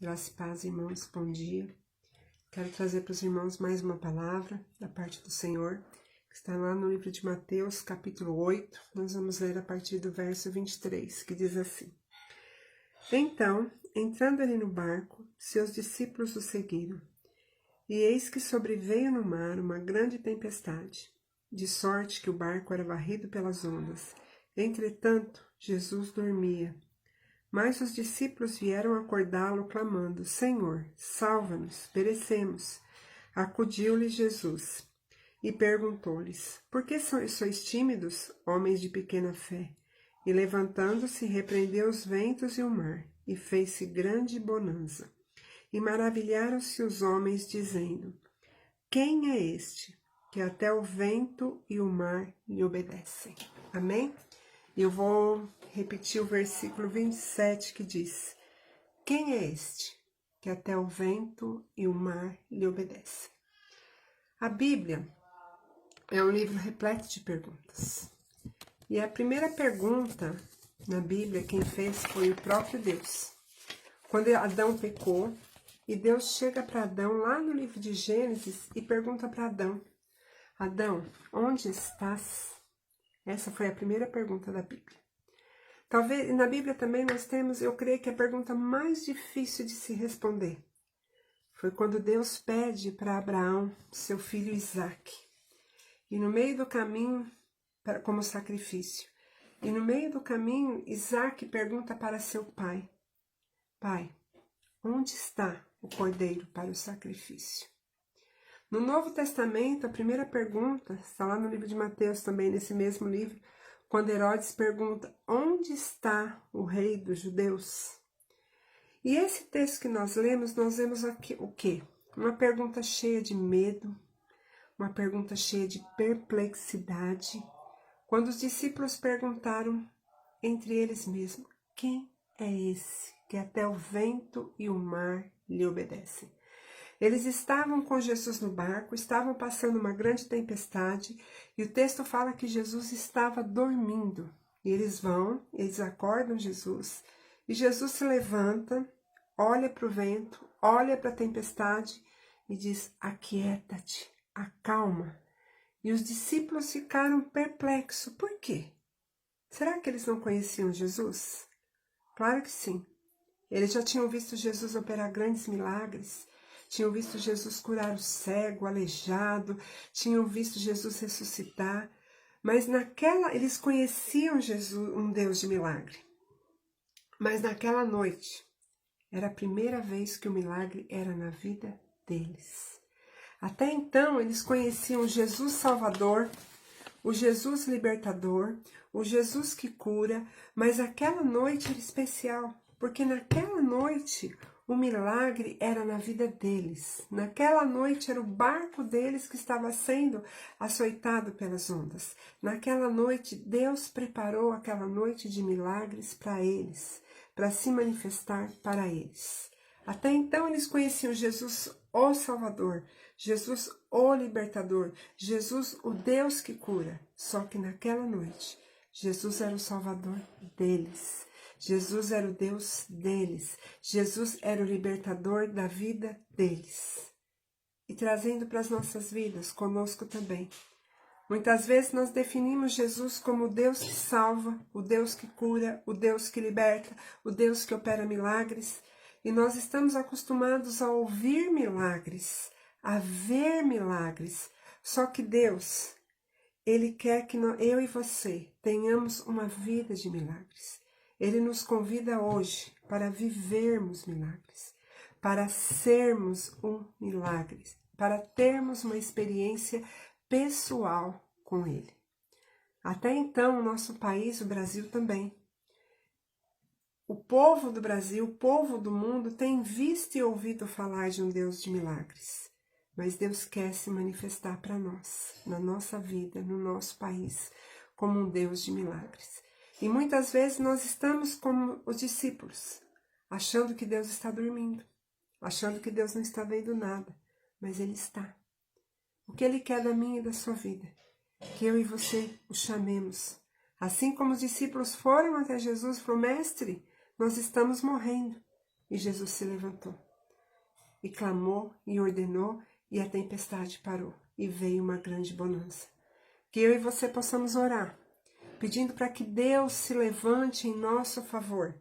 Graça e paz, irmãos, bom dia. Quero trazer para os irmãos mais uma palavra da parte do Senhor, que está lá no livro de Mateus, capítulo 8. Nós vamos ler a partir do verso 23, que diz assim: Então, entrando ele no barco, seus discípulos o seguiram. E eis que sobreveio no mar uma grande tempestade, de sorte que o barco era varrido pelas ondas. Entretanto, Jesus dormia. Mas os discípulos vieram acordá-lo, clamando: Senhor, salva-nos, perecemos. Acudiu-lhes Jesus e perguntou-lhes: Por que sois tímidos, homens de pequena fé? E levantando-se, repreendeu os ventos e o mar, e fez-se grande bonança. E maravilharam-se os homens, dizendo: Quem é este, que até o vento e o mar lhe obedecem? Amém? Eu vou repetir o versículo 27, que diz: Quem é este, que até o vento e o mar lhe obedecem? A Bíblia é um livro repleto de perguntas. E a primeira pergunta na Bíblia, quem fez foi o próprio Deus. Quando Adão pecou, e Deus chega para Adão lá no livro de Gênesis e pergunta para Adão: Adão, onde estás? Essa foi a primeira pergunta da Bíblia. Talvez na Bíblia também nós temos, eu creio que a pergunta mais difícil de se responder foi quando Deus pede para Abraão seu filho Isaque. E no meio do caminho, como sacrifício, e no meio do caminho, Isaque pergunta para seu pai: Pai, onde está o cordeiro para o sacrifício? No Novo Testamento, a primeira pergunta está lá no livro de Mateus também, nesse mesmo livro, quando Herodes pergunta: onde está o rei dos judeus? E esse texto que nós vemos aqui o quê? Uma pergunta cheia de medo, uma pergunta cheia de perplexidade, quando os discípulos perguntaram entre eles mesmos: quem é esse que até o vento e o mar lhe obedecem? Eles estavam com Jesus no barco, estavam passando uma grande tempestade, e o texto fala que Jesus estava dormindo. E eles acordam Jesus, e Jesus se levanta, olha para o vento, olha para a tempestade e diz: aquieta-te, acalma. E os discípulos ficaram perplexos. Por quê? Será que eles não conheciam Jesus? Claro que sim. Eles já tinham visto Jesus operar grandes milagres, tinham visto Jesus curar o cego, o aleijado, tinham visto Jesus ressuscitar, mas eles conheciam Jesus, um Deus de milagre. Mas naquela noite, era a primeira vez que o milagre era na vida deles. Até então, eles conheciam o Jesus Salvador, o Jesus Libertador, o Jesus que cura, mas aquela noite era especial, porque naquela noite o milagre era na vida deles. Naquela noite era o barco deles que estava sendo açoitado pelas ondas. Naquela noite, Deus preparou aquela noite de milagres para eles, para se manifestar para eles. Até então eles conheciam Jesus, o Salvador, Jesus, o Libertador, Jesus, o Deus que cura. Só que naquela noite, Jesus era o Salvador deles. Jesus era o Deus deles. Jesus era o libertador da vida deles. E trazendo para as nossas vidas, conosco também. Muitas vezes nós definimos Jesus como o Deus que salva, o Deus que cura, o Deus que liberta, o Deus que opera milagres. E nós estamos acostumados a ouvir milagres, a ver milagres. Só que Deus, Ele quer que eu e você tenhamos uma vida de milagres. Ele nos convida hoje para vivermos milagres, para sermos um milagre, para termos uma experiência pessoal com Ele. Até então, o nosso país, o Brasil também. O povo do Brasil, o povo do mundo tem visto e ouvido falar de um Deus de milagres. Mas Deus quer se manifestar para nós, na nossa vida, no nosso país, como um Deus de milagres. E muitas vezes nós estamos como os discípulos, achando que Deus está dormindo, achando que Deus não está vendo nada, mas Ele está. O que Ele quer da minha e da sua vida? Que eu e você o chamemos. Assim como os discípulos foram até Jesus e falaram: Mestre, nós estamos morrendo. E Jesus se levantou e clamou e ordenou, e a tempestade parou, e veio uma grande bonança. Que eu e você possamos orar, pedindo para que Deus se levante em nosso favor,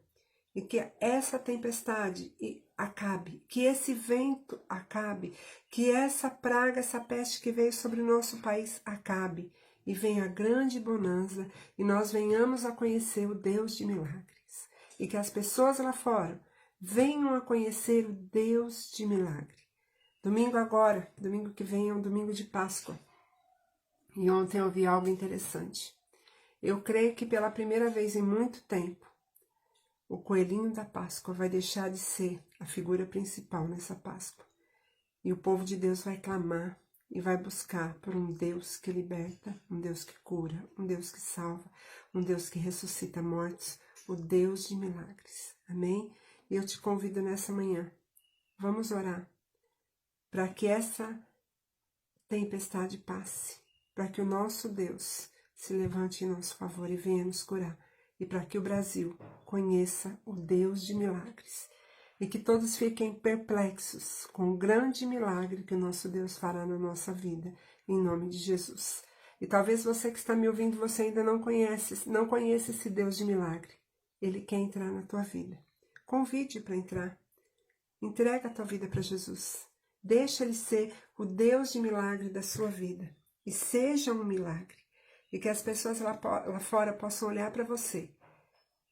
e que essa tempestade acabe, que esse vento acabe, que essa praga, essa peste que veio sobre o nosso país acabe, e venha a grande bonança, e nós venhamos a conhecer o Deus de milagres, e que as pessoas lá fora venham a conhecer o Deus de milagre. Domingo agora, domingo que vem é um domingo de Páscoa. E ontem eu vi algo interessante. Eu creio que pela primeira vez em muito tempo, o coelhinho da Páscoa vai deixar de ser a figura principal nessa Páscoa. E o povo de Deus vai clamar e vai buscar por um Deus que liberta, um Deus que cura, um Deus que salva, um Deus que ressuscita mortos, o Deus de milagres. Amém? E eu te convido nessa manhã, vamos orar para que essa tempestade passe, para que o nosso Deus se levante em nosso favor e venha nos curar, e para que o Brasil conheça o Deus de milagres, e que todos fiquem perplexos com o grande milagre que o nosso Deus fará na nossa vida, em nome de Jesus. E talvez você que está me ouvindo, você ainda não conhece esse Deus de milagre. Ele quer entrar na tua vida. Convide para entrar. Entrega a tua vida para Jesus. Deixa Ele ser o Deus de milagre da sua vida. E seja um milagre. E que as pessoas lá fora possam olhar para você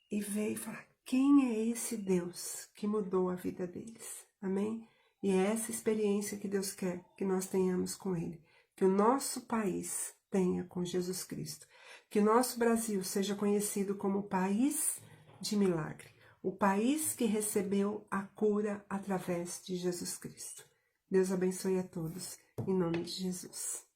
e ver e falar, quem é esse Deus que mudou a vida deles? Amém? E é essa experiência que Deus quer que nós tenhamos com Ele. Que o nosso país tenha com Jesus Cristo. Que o nosso Brasil seja conhecido como o país de milagre. O país que recebeu a cura através de Jesus Cristo. Deus abençoe a todos, em nome de Jesus.